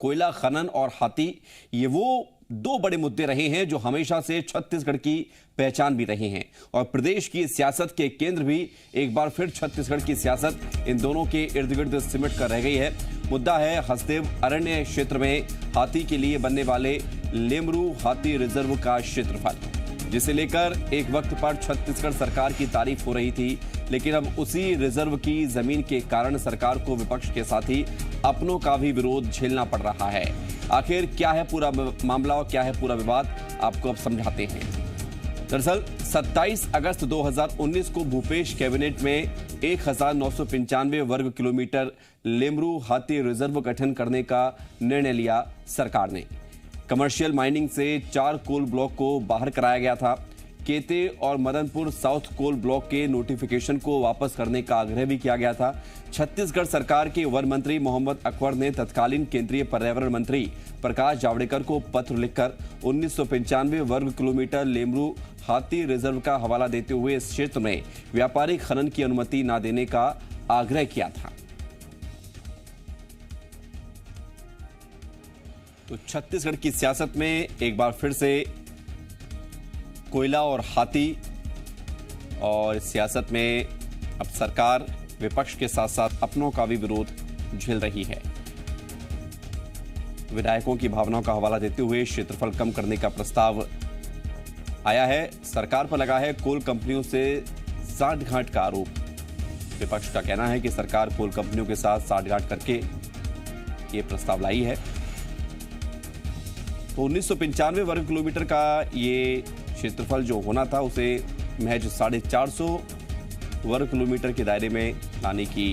कोयला खनन और हाथी, ये वो दो बड़े मुद्दे रहे हैं जो हमेशा से छत्तीसगढ़ की पहचान भी रहे हैं और प्रदेश की सियासत के केंद्र भी एक बार फिर छत्तीसगढ़ की सियासत इन दोनों के इर्द गिर्द सिमट कर रह गई है। मुद्दा है हसदेव अरण्य क्षेत्र में हाथी के लिए बनने वाले लेमरू हाथी रिजर्व का क्षेत्रफल, जिसे लेकर एक वक्त पर छत्तीसगढ़ सरकार की तारीफ हो रही थी, लेकिन अब उसी रिजर्व की जमीन के कारण सरकार को विपक्ष के साथ ही अपनों का भी विरोध झेलना पड़ रहा है। आखिर क्या है पूरा मामला और क्या है पूरा विवाद, आपको अब समझाते हैं। दरअसल 27 अगस्त 2019 को भूपेश कैबिनेट में 1995 वर्ग किलोमीटर लेमरू हाथी रिजर्व गठन करने का निर्णय लिया सरकार ने। कमर्शियल माइनिंग से 4 कोल ब्लॉक को बाहर कराया गया था। केते और मदनपुर साउथ कोल ब्लॉक के नोटिफिकेशन को वापस करने का आग्रह भी किया गया था। छत्तीसगढ़ सरकार के वन मंत्री मोहम्मद अकबर ने तत्कालीन केंद्रीय पर्यावरण मंत्री प्रकाश जावड़ेकर को पत्र लिखकर 1995 वर्ग किलोमीटर लेमरू हाथी रिजर्व का हवाला देते हुए इस क्षेत्र में व्यापारिक खनन की अनुमति न देने का आग्रह किया था। तो छत्तीसगढ़ की सियासत में एक बार फिर से कोयला और हाथी और सियासत में अब सरकार विपक्ष के साथ साथ अपनों का भी विरोध झेल रही है। विधायकों की भावनाओं का हवाला देते हुए क्षेत्रफल कम करने का प्रस्ताव आया है। सरकार पर लगा है कोल कंपनियों से साठगांठ का आरोप। विपक्ष का कहना है कि सरकार कोल कंपनियों के साथ साठगांठ करके ये प्रस्ताव लाई है। तो 1995 वर्ग किलोमीटर का ये क्षेत्रफल जो होना था उसे महज 450 वर्ग किलोमीटर के दायरे में लाने की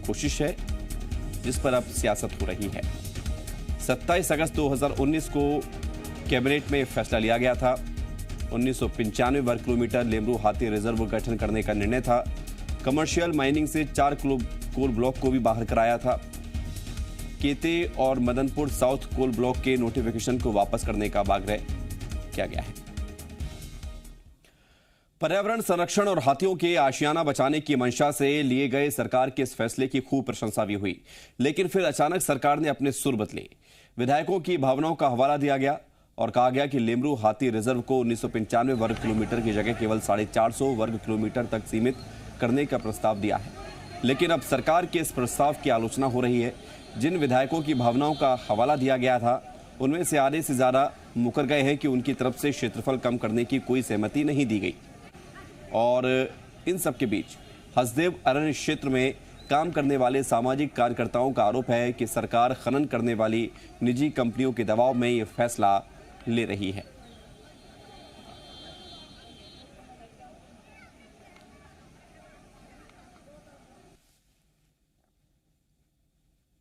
कोशिश है, जिस पर अब सियासत हो रही है। 27 अगस्त 2019 को कैबिनेट में फैसला लिया गया था। 1995 वर्ग किलोमीटर लेमरू हाथी रिजर्व गठन करने का निर्णय था। कमर्शियल माइनिंग से 4 कोल ब्लॉक को भी बाहर कराया था। केते और मदनपुर साउथ कोल ब्लॉक के नोटिफिकेशन को वापस करने का आग्रह किया गया है। पर्यावरण संरक्षण और हाथियों के आशियाना बचाने की मंशा से लिए गए सरकार के इस फैसले की खूब प्रशंसा भी हुई, लेकिन फिर अचानक सरकार ने अपने सुर बदले। विधायकों की भावनाओं का हवाला दिया गया और कहा गया कि लेमरू हाथी रिजर्व को 1995 वर्ग किलोमीटर की जगह केवल 450 वर्ग किलोमीटर तक सीमित करने का प्रस्ताव दिया है। लेकिन अब सरकार के इस प्रस्ताव की आलोचना हो रही है। जिन विधायकों की भावनाओं का हवाला दिया गया था उनमें से आधे से ज्यादा मुकर गए हैं कि उनकी तरफ से क्षेत्रफल कम करने की कोई सहमति नहीं दी गई। और इन सब के बीच हसदेव अरण्य क्षेत्र में काम करने वाले सामाजिक कार्यकर्ताओं का आरोप है कि सरकार खनन करने वाली निजी कंपनियों के दबाव में ये फैसला ले रही है।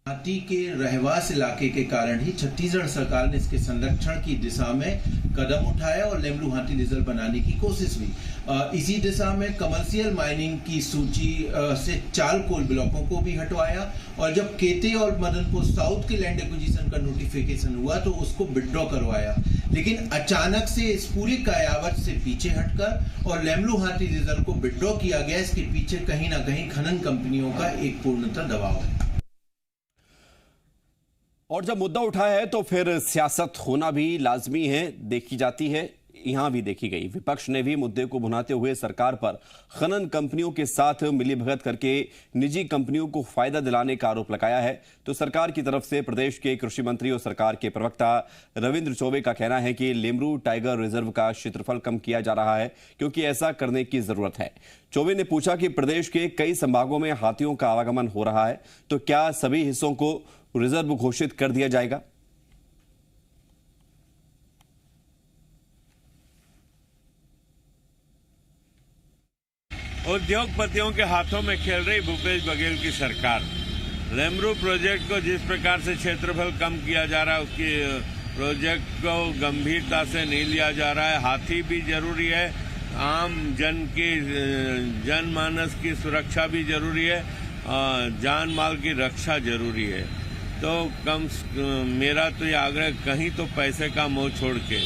हाथी के रहवास इलाके के कारण ही छत्तीसगढ़ सरकार ने इसके संरक्षण की दिशा में कदम उठाया और लेमरू हाथी रिजर्व बनाने की कोशिश हुई। इसी दिशा में कमर्शियल माइनिंग की सूची से 4 कोल ब्लॉकों को भी हटवाया और जब केते और मदनपुर साउथ के लैंड एक्विजिशन का नोटिफिकेशन हुआ तो उसको विड्रॉ करवाया। लेकिन अचानक से इस पूरी कयावत से पीछे हटकर और लेमरू हाथी रिजर्व को विड्रॉ किया गया। इसके पीछे कहीं ना कहीं खनन कंपनियों का एक पूर्णतः दबाव है। और जब मुद्दा उठा है तो फिर सियासत होना भी लाजमी है, देखी जाती है, यहां भी देखी गई। विपक्ष ने भी मुद्दे को भुनाते हुए सरकार पर खनन कंपनियों के साथ मिलीभगत करके निजी कंपनियों को फायदा दिलाने का आरोप लगाया है। तो सरकार की तरफ से प्रदेश के कृषि मंत्री और सरकार के प्रवक्ता रविंद्र चौबे का कहना है कि लेमरू टाइगर रिजर्व का क्षेत्रफल कम किया जा रहा है क्योंकि ऐसा करने की जरूरत है। चौबे ने पूछा कि प्रदेश के कई संभागों में हाथियों का आवागमन हो रहा है, तो क्या सभी हिस्सों को रिजर्व घोषित कर दिया जाएगा? उद्योगपतियों के हाथों में खेल रही भूपेश बघेल की सरकार। लेमरू प्रोजेक्ट को जिस प्रकार से क्षेत्रफल कम किया जा रहा है उसकी प्रोजेक्ट को गंभीरता से नहीं लिया जा रहा है। हाथी भी जरूरी है, आम जनमानस की सुरक्षा भी जरूरी है, जान माल की रक्षा जरूरी है। तो मेरा तो ये आग्रह, कहीं तो पैसे का मोह छोड़ के,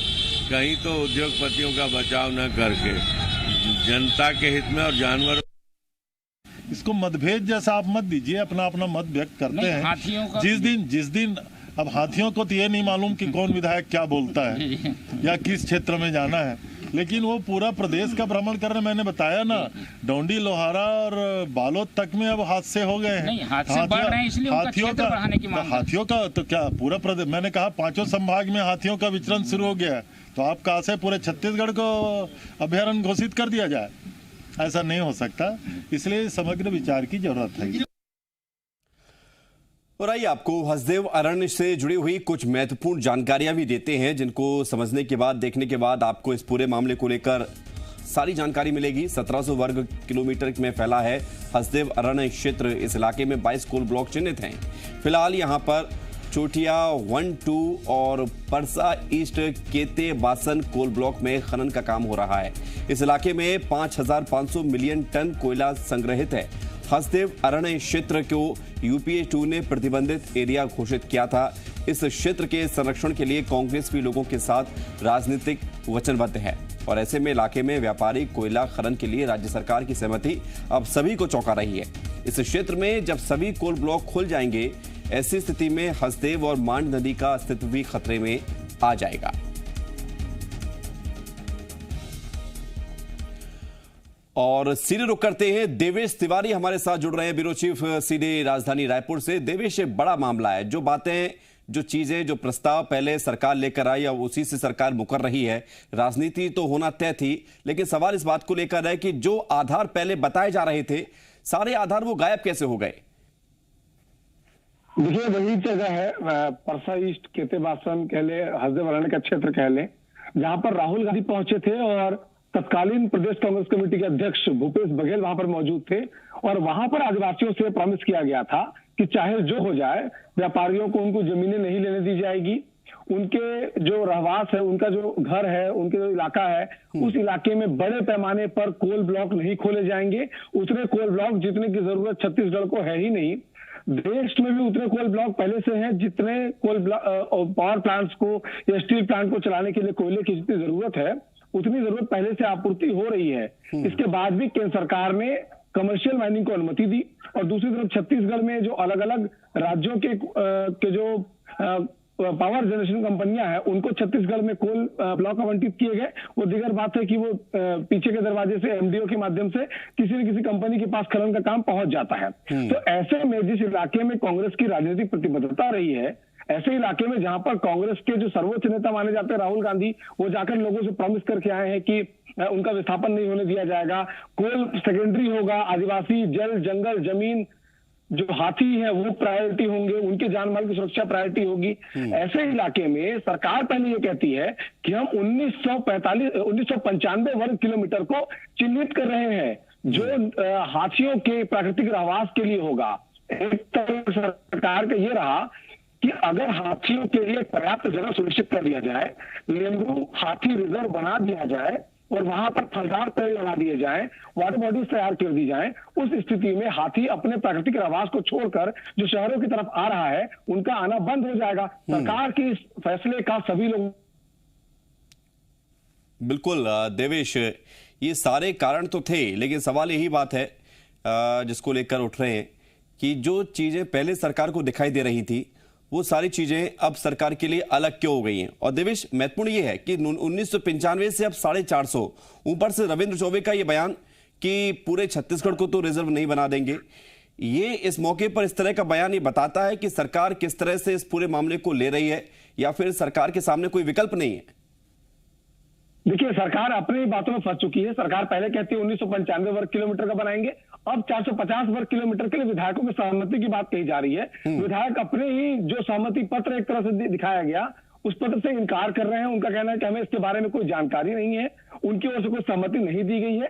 कहीं तो उद्योगपतियों का बचाव न करके जनता के हित में और जानवर इसको मतभेद जैसा आप मत दीजिए, अपना अपना मत व्यक्त करते हैं। हाथियों का जिस दिन अब हाथियों को तो ये नहीं मालूम कि कौन विधायक क्या बोलता है या किस क्षेत्र में जाना है, लेकिन वो पूरा प्रदेश का भ्रमण कर रहे। मैंने बताया ना, डोंडी, लोहारा और बालोद तक में अब हादसे हो गए हैं। हाथियों का तो क्या पूरा प्रदेश, मैंने कहा 5 संभाग में हाथियों का विचरण शुरू हो गया है, तो आप कहा से पूरे छत्तीसगढ़ को अभयारण्य घोषित कर दिया जाए? ऐसा नहीं हो सकता, इसलिए समग्र विचार की जरूरत है। और आइए आपको हसदेव अरण्य से जुड़ी हुई कुछ महत्वपूर्ण जानकारियां भी देते हैं, जिनको समझने के बाद, देखने के बाद आपको इस पूरे मामले को लेकर सारी जानकारी मिलेगी। 1700 वर्ग किलोमीटर में फैला है हसदेव अरण्य क्षेत्र। इस इलाके में 22 कोल ब्लॉक चिन्हित हैं। फिलहाल यहां पर चोटिया 1, 2 और परसा ईस्ट केते बासन कोल ब्लॉक में खनन का काम हो रहा है। इस इलाके में 5500 मिलियन टन कोयला संग्रहित है। हसदेव अरण्य क्षेत्र को यूपीए 2 ने प्रतिबंधित एरिया घोषित किया था। इस क्षेत्र के संरक्षण के लिए कांग्रेस भी लोगों के साथ राजनीतिक वचनबद्ध है, और ऐसे में इलाके में व्यापारिक कोयला खनन के लिए राज्य सरकार की सहमति अब सभी को चौंका रही है। इस क्षेत्र में जब सभी कोल ब्लॉक खुल जाएंगे, ऐसी स्थिति में हसदेव और मांड नदी का अस्तित्व भी खतरे में आ जाएगा। और सीधे रुक करते हैं, देवेश तिवारी हमारे साथ जुड़ रहे हैं, ब्यूरो चीफ सीधे राजधानी रायपुर से। देवेश, बड़ा मामला है, जो बातें, जो चीजें, जो प्रस्ताव पहले सरकार लेकर आई, अब उसी से सरकार मुकर रही है। राजनीति तो होना तय थी, लेकिन सवाल इस बात को लेकर है कि जो आधार पहले बताए जा रहे थे, सारे आधार वो गायब कैसे हो गए? देखिए, वही जगह है, परसा ईस्ट केते बासन कह ले, हसदेव अरण्य का क्षेत्र कह ले, जहां पर राहुल गांधी पहुंचे थे और तत्कालीन प्रदेश कांग्रेस कमेटी के अध्यक्ष भूपेश बघेल वहां पर मौजूद थे। और वहां पर आदिवासियों से प्रॉमिस किया गया था कि चाहे जो हो जाए, व्यापारियों को उनको जमीनें नहीं लेने दी जाएगी, उनके जो रहवास है, उनका जो घर है, उनके जो इलाका है, उस इलाके में बड़े पैमाने पर कोल ब्लॉक नहीं खोले जाएंगे। उतने कोल ब्लॉक जितने की जरूरत छत्तीसगढ़ को है ही नहीं, देश में भी उतने कोल ब्लॉक पहले से हैं जितने पावर प्लांट्स को या स्टील प्लांट को चलाने के लिए कोयले की जितनी जरूरत है, उतनी जरूरत पहले से आपूर्ति हो रही है। इसके बाद भी केंद्र सरकार ने कमर्शियल माइनिंग को अनुमति दी, और दूसरी तरफ छत्तीसगढ़ में जो अलग अलग राज्यों के जो पावर जनरेशन कंपनियां हैं, उनको छत्तीसगढ़ में कोल ब्लॉक आवंटित किए गए। वो दीगर बात है कि वो पीछे के दरवाजे से एमडीओ के माध्यम से किसी न किसी कंपनी के पास खनन का काम पहुंच जाता है। तो ऐसे में जिस इलाके में कांग्रेस की राजनीतिक प्रतिबद्धता रही है, ऐसे इलाके में जहां पर कांग्रेस के जो सर्वोच्च नेता माने जाते हैं राहुल गांधी, वो जाकर लोगों से प्रॉमिस करके आए हैं कि उनका विस्थापन नहीं होने दिया जाएगा, कोल सेकेंडरी होगा, आदिवासी जल जंगल जमीन जो हाथी है वो प्रायोरिटी होंगे, उनके जान माल की सुरक्षा प्रायोरिटी होगी। ऐसे इलाके में सरकार पहले ये कहती है कि हम 1995 वर्ग किलोमीटर को चिन्हित कर रहे हैं, जो हाथियों के प्राकृतिक रहवास के लिए होगा। एक तरह सरकार का ये रहा कि अगर हाथियों के लिए पर्याप्त जगह सुनिश्चित कर दिया जाए, लेम्बू हाथी रिजर्व बना दिया जाए और वहां पर फलदार पेड़ लगा दिए जाएं, वाटर बॉडीज तैयार कर दी जाएं, उस स्थिति में हाथी अपने प्राकृतिक आवास को छोड़कर जो शहरों की तरफ आ रहा है, उनका आना बंद हो जाएगा। सरकार के इस फैसले का सभी लोग बिल्कुल देवेश, ये सारे कारण तो थे, लेकिन सवाल यही बात है जिसको लेकर उठ रहे हैं कि जो चीजें पहले सरकार को दिखाई दे रही थी, वो सारी चीजें अब सरकार के लिए अलग क्यों हो गई हैं? और देवेश, महत्वपूर्ण ये है कि 1995 से अब 450, ऊपर से रविंद्र चौबे का ये बयान कि पूरे छत्तीसगढ़ को तो रिजर्व नहीं बना देंगे, ये इस मौके पर इस तरह का बयान ये बताता है कि सरकार किस तरह से इस पूरे मामले को ले रही है, या फिर सरकार के सामने कोई विकल्प नहीं है? देखिए, सरकार अपनी बातों में फंस चुकी है। सरकार पहले कहती है 1995 वर्ग किलोमीटर का बनाएंगे, अब 450 वर्ग किलोमीटर के लिए विधायकों की सहमति की बात कही जा रही है। विधायक अपने ही जो सहमति पत्र एक तरह से दिखाया गया, उस पत्र से इनकार कर रहे हैं। उनका कहना है कि हमें इसके बारे में कोई जानकारी नहीं है, उनकी ओर से कोई सहमति नहीं दी गई है।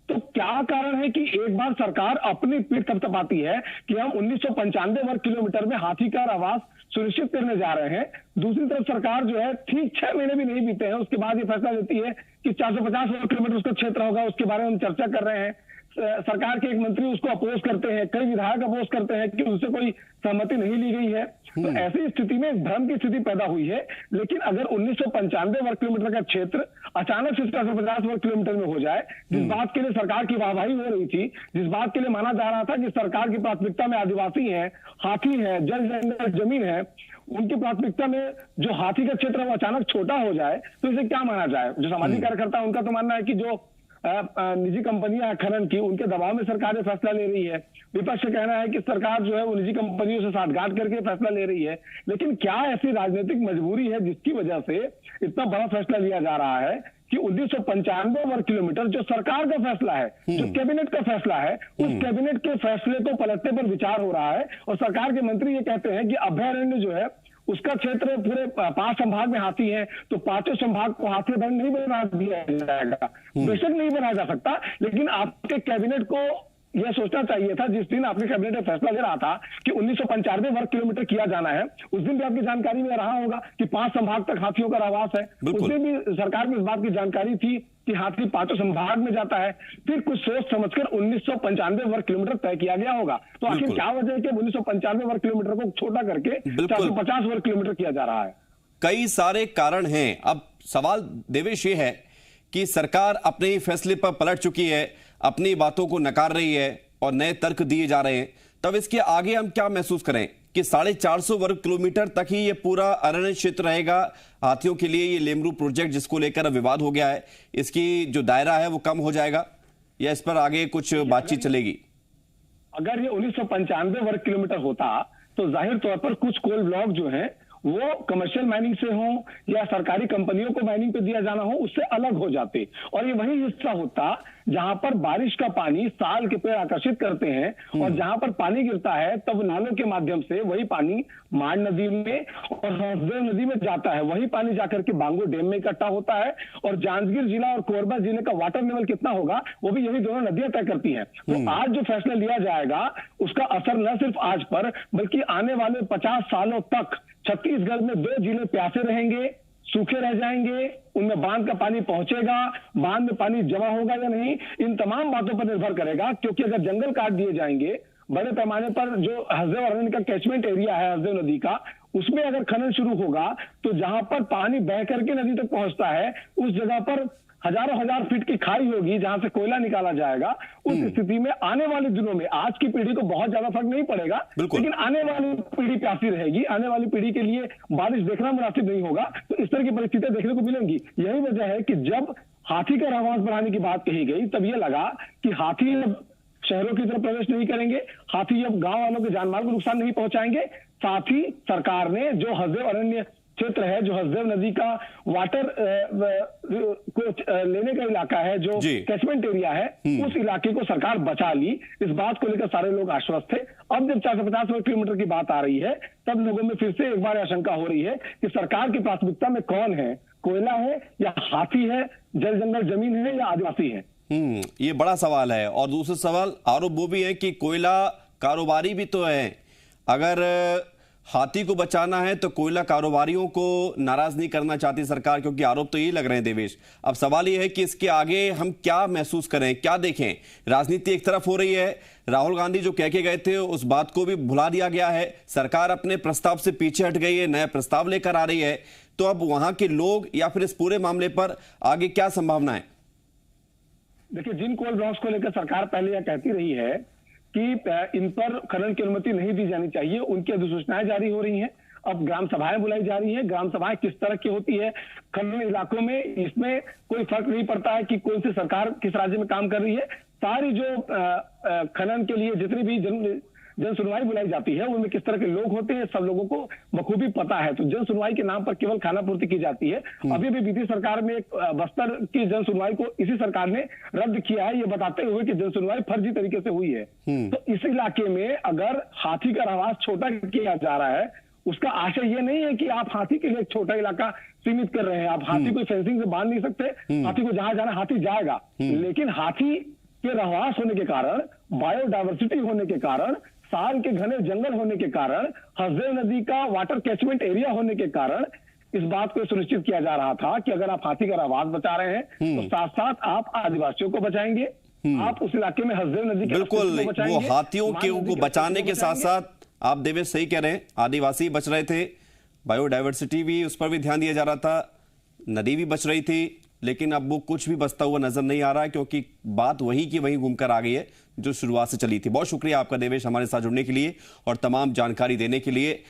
तो क्या कारण है कि एक बार सरकार अपनी पीठ थपथपाती है कि हम 1995 वर्ग किलोमीटर में हाथी का आवास सुनिश्चित करने जा रहे हैं, दूसरी तरफ सरकार जो है ठीक 6 महीने भी नहीं बीते हैं उसके बाद ये फैसला लेती है कि 450 वर्ग किलोमीटर उसका क्षेत्र होगा, उसके बारे में हम चर्चा कर रहे हैं। सरकार के एक मंत्री उसको अपोज करते हैं, कई विधायक अपोज करते हैं कि उनसे कोई सहमति नहीं ली गई है। तो ऐसी स्थिति में एक भ्रम की स्थिति पैदा हुई है। लेकिन अगर 1995 वर्ग किलोमीटर का क्षेत्र अचानक से 750 वर्ग किलोमीटर में हो जाए, जिस बात के लिए सरकार की वाहवाही हो रही थी, जिस बात के लिए माना जा रहा था कि सरकार की प्राथमिकता में आदिवासी है, हाथी है, जल जंगल जमीन है, उनकी प्राथमिकता में जो हाथी का क्षेत्र वो अचानक छोटा हो जाए तो इसे क्या माना जाए। जो सामाजिक कार्यकर्ता है उनका तो मानना है कि जो निजी कंपनियां हैं खनन की, उनके दबाव में सरकार ये फैसला ले रही है। विपक्ष का कहना है कि सरकार जो है वो निजी कंपनियों से साठगांठ करके फैसला ले रही है। लेकिन क्या ऐसी राजनीतिक मजबूरी है जिसकी वजह से इतना बड़ा फैसला लिया जा रहा है कि 1995 वर्ग किलोमीटर जो सरकार का फैसला है, जो कैबिनेट का फैसला है, उस कैबिनेट के फैसले को पलटने पर विचार हो रहा है। और सरकार के मंत्री ये कहते हैं कि अभयारण्य जो है उसका क्षेत्र पूरे 5 संभाग में हाथी है, तो 5 संभाग को हाथी अभयारण्य नहीं बना दिया जाएगा। बेशक नहीं बनाया जा सकता, लेकिन आपके कैबिनेट को यह सोचना चाहिए था, जिस दिन आपके कैबिनेट में फैसला ले रहा था कि 1995 वर्ग किलोमीटर किया जाना है, उस दिन भी आपकी जानकारी में रहा होगा कि 5 संभाग तक हाथियों का रहवास है। उस दिन भी सरकार को इस बात की जानकारी थी कि हाथी 5 संभाग में जाता है। फिर कुछ सोच समझकर 1995 वर्ग किलोमीटर तय किया गया होगा। तो आखिर क्या वजह है कि 1995 वर्ग किलोमीटर को छोटा करके 450 वर्ग किलोमीटर किया जा रहा है? कई सारे कारण हैं। अब सवाल देवेश ये है कि सरकार अपने फैसले पर पलट चुकी है, अपनी बातों को नकार रही है और नए तर्क दिए जा रहे हैं। तब इसके आगे हम क्या महसूस करें कि 450 वर्ग किलोमीटर तक ही ये पूरा अरण्य क्षेत्र रहेगा हाथियों के लिए? ये लेमरू प्रोजेक्ट जिसको लेकर विवाद हो गया है, इसकी जो दायरा है वो कम हो जाएगा या इस पर आगे कुछ बातचीत चलेगी? अगर ये 1995 वर्ग किलोमीटर होता तो जाहिर तौर पर कुछ कोल ब्लॉक जो है वो कमर्शियल माइनिंग से हो या सरकारी कंपनियों को माइनिंग पे दिया जाना हो, उससे अलग हो जाते। और ये वही हिस्सा होता जहां पर बारिश का पानी साल के पेड़ आकर्षित करते हैं और जहां पर पानी गिरता है तब नालों के माध्यम से वही पानी मांड नदी में और हंसदेव नदी में जाता है। वही पानी जाकर के बांगो डैम में इकट्ठा होता है और जांजगीर जिला और कोरबा जिले का वाटर लेवल कितना होगा वो भी यही दोनों नदियां तय करती हैं। तो आज जो फैसला लिया जाएगा उसका असर न सिर्फ आज पर बल्कि आने वाले 50 सालों तक छत्तीसगढ़ में 2 जिले प्यासे रहेंगे, सूखे रह जाएंगे, उनमें बांध का पानी पहुंचेगा, बांध में पानी जमा होगा या नहीं, इन तमाम बातों पर निर्भर करेगा। क्योंकि अगर जंगल काट दिए जाएंगे, बड़े पैमाने पर जो हसदेव अरण्य का कैचमेंट एरिया है हसदेव नदी का, उसमें अगर खनन शुरू होगा तो जहां पर पानी बह करके नदी तक पहुंचता है उस जगह पर हजारों हजार फीट की खाई होगी जहां से कोयला निकाला जाएगा। उस स्थिति में आने वाले दिनों में आज की पीढ़ी को बहुत ज्यादा फर्क नहीं पड़ेगा, लेकिन आने वाली पीढ़ी प्यासी रहेगी। आने वाली पीढ़ी के लिए बारिश देखना मुनासिब नहीं होगा। तो इस तरह की परिस्थितियां देखने को मिलेंगी। यही वजह है कि जब हाथी का रहवास बढ़ाने की बात कही गई तब यह लगा कि हाथी शहरों की तरफ प्रवेश नहीं करेंगे, हाथी अब गांव वालों के जानमाल को नुकसान नहीं पहुंचाएंगे। साथ ही सरकार ने जो हसदेव अरण्य क्षेत्र है, जो हसदेव नदी का वाटर को लेने का इलाका है, जो कैचमेंट एरिया है, उस इलाके को सरकार बचा ली। इस बात को लेकर सारे लोग आश्वस्त थे। अब जब 450 किलोमीटर की बात आ रही है तब लोगों में फिर से एक बार आशंका हो रही है कि सरकार की प्राथमिकता में कौन है, कोयला है या हाथी है, जल जंगल जमीन है या आदिवासी है? ये बड़ा सवाल है। और दूसरा सवाल आरोप वो भी है कि कोयला कारोबारी भी तो है। अगर हाथी को बचाना है तो कोयला कारोबारियों को नाराज नहीं करना चाहती सरकार, क्योंकि आरोप तो यही लग रहे हैं देवेश। अब सवाल यह है कि इसके आगे हम क्या महसूस करें, क्या देखें? राजनीति एक तरफ हो रही है, राहुल गांधी जो कह के गए थे उस बात को भी भुला दिया गया है, सरकार अपने प्रस्ताव से पीछे हट गई है, नया प्रस्ताव लेकर आ रही है। तो अब वहां के लोग या फिर इस पूरे मामले पर आगे क्या संभावना है? देखिए, जिन कोल ब्लॉक्स को लेकर सरकार पहले यह कहती रही है कि इन पर खनन की अनुमति नहीं दी जानी चाहिए, उनकी अधिसूचनाएं जारी हो रही हैं। अब ग्राम सभाएं बुलाई जा रही हैं। ग्राम सभाएं किस तरह की होती है खनन इलाकों में, इसमें कोई फर्क नहीं पड़ता है कि कौन सी सरकार किस राज्य में काम कर रही है। सारी जो खनन के लिए जितनी भी जन सुनवाई बुलाई जाती है उनमें किस तरह के लोग होते हैं सब लोगों को बखूबी पता है। तो जन सुनवाई के नाम पर केवल खाना पूर्ति की जाती है। अभी भी बीती सरकार में बस्तर की जन सुनवाई को इसी सरकार ने रद्द किया है, ये बताते हुए कि जन सुनवाई फर्जी तरीके से हुई है। तो इस इलाके में अगर हाथी का रहवास छोटा किया जा रहा है, उसका आशय ये नहीं है कि आप हाथी के लिए एक छोटा इलाका सीमित कर रहे हैं। आप हाथी को फेंसिंग से बांध नहीं सकते। हाथी को जहां जाना हाथी जाएगा, लेकिन हाथी के रहवास होने के कारण, बायोडायवर्सिटी होने के कारण, साल के घने जंगल होने के कारण, हसदेव नदी का वाटर कैचमेंट एरिया होने के कारण इस बात को सुनिश्चित किया जा रहा था कि अगर आप हाथी का रहवास बचा रहे हैं तो साथ साथ आप आदिवासियों को बचाएंगे, आप उस इलाके में हसदेव नदी के बिल्कुल, अस्तित्व को बचाएंगे, वो हाथियों मान के नदी को के बचाने अस्तित्व के को साथ बचाएंगे। साथ आप देवेश सही कह रहे हैं, आदिवासी बच रहे थे, बायोडायवर्सिटी भी, उस पर भी ध्यान दिया जा रहा था, नदी भी बच रही थी, लेकिन अब वो कुछ भी बचता हुआ नजर नहीं आ रहा है, क्योंकि बात वही की वही घूमकर आ गई है जो शुरुआत से चली थी। बहुत शुक्रिया आपका देवेश, हमारे साथ जुड़ने के लिए और तमाम जानकारी देने के लिए।